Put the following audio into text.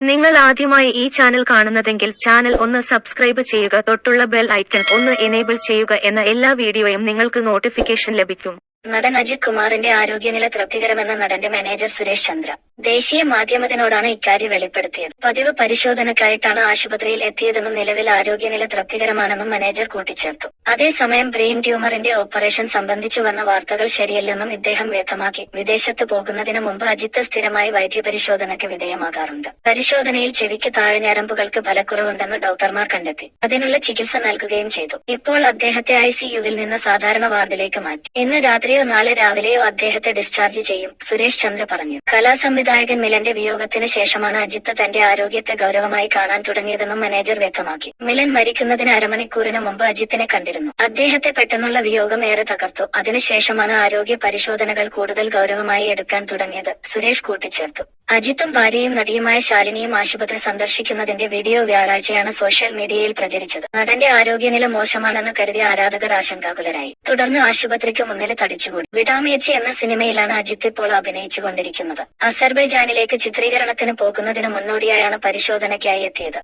നിങ്ങൾ ആദ്യമായി ഈ ചാനൽ കാണുന്നതെങ്കിൽ ചാനൽ ഒന്ന് സബ്സ്ക്രൈബ് ചെയ്യുക, തൊട്ടുള്ള ബെൽ ഐക്കൺ ഒന്ന് എനേബിൾ ചെയ്യുക. എന്ന എല്ലാ വീഡിയോയും നിങ്ങൾക്ക് നോട്ടിഫിക്കേഷൻ ലഭിക്കും. നടൻ അജിത് കുമാറിന്റെ ആരോഗ്യനില തൃപ്തികരമെന്ന നടന്റെ മാനേജർ സുരേഷ് ചന്ദ്ര ദേശീയ മാധ്യമത്തിനോടാണ് ഇക്കാര്യം വെളിപ്പെടുത്തിയത്. പതിവ് പരിശോധനയ്ക്കായിട്ടാണ് ആശുപത്രിയിൽ എത്തിയതെന്നും നിലവിൽ ആരോഗ്യനില തൃപ്തികരമാണെന്നും മാനേജർ കൂട്ടിച്ചേർത്തു. അതേസമയം ബ്രെയിൻ ട്യൂമറിന്റെ ഓപ്പറേഷൻ സംബന്ധിച്ചു വന്ന വാർത്തകൾ ശരിയല്ലെന്നും ഇദ്ദേഹം വ്യക്തമാക്കി. വിദേശത്ത് പോകുന്നതിന് മുമ്പ് അജിത്ത് സ്ഥിരമായി വൈദ്യപരിശോധനയ്ക്ക് വിധേയമാകാറുണ്ട്. പരിശോധനയിൽ ചെവിക്ക് താഴെ ഞരമ്പുകൾക്ക് ബലക്കുറവുണ്ടെന്ന് ഡോക്ടർമാർ കണ്ടെത്തി. അതിനുള്ള ചികിത്സ നൽകുകയും ചെയ്തു. ഇപ്പോൾ അദ്ദേഹത്തെ ICUവിൽ നിന്ന് സാധാരണ വാർഡിലേക്ക് മാറ്റി. ഇന്ന് രാത്രിയോ നാളെ രാവിലെയോ അദ്ദേഹത്തെ ഡിസ്ചാർജ് ചെയ്യും, സുരേഷ് ചന്ദ്ര പറഞ്ഞു. കലാസംവിധായകൻ മിലന്റെ വിയോഗത്തിന് ശേഷമാണ് അജിത്ത് തന്റെ ആരോഗ്യത്തെ ഗൗരവമായി കാണാൻ തുടങ്ങിയതെന്നും മാനേജർ വ്യക്തമാക്കി. മിലൻ മരിക്കുന്നതിന് അരമണിക്കൂറിന് മുമ്പ് അജിത്തിനെ കണ്ടിരുന്നു. അദ്ദേഹത്തെ പെട്ടെന്നുള്ള വിയോഗം ഏറെ തകർത്തു. അതിനുശേഷമാണ് ആരോഗ്യ പരിശോധനകൾ കൂടുതൽ ഗൗരവമായി എടുക്കാൻ തുടങ്ങിയത്, സുരേഷ് കൂട്ടിച്ചേർത്തു. അജിത്തും ഭാര്യയും നടിയുമായ ശാലിനിയും ആശുപത്രി സന്ദർശിക്കുന്നതിന്റെ വീഡിയോ വ്യാഴാഴ്ചയാണ് സോഷ്യൽ മീഡിയയിൽ പ്രചരിച്ചത്. നടന്റെ ആരോഗ്യനില മോശമാണെന്ന് കരുതിയ ആരാധകർ ആശങ്കാകുലരായി. തുടർന്ന് ആശുപത്രിക്ക് മുന്നിൽ തടിച്ചുകൂടി. വിടാമേച്ചി എന്ന സിനിമയിലാണ് അജിത്ത് ഇപ്പോൾ അഭിനയിച്ചുകൊണ്ടിരിക്കുന്നത്. അസർബൈജാനിലേക്ക് ചിത്രീകരണത്തിന് പോകുന്നതിന് മുന്നോടിയായാണ് പരിശോധനയ്ക്കായി എത്തിയത്.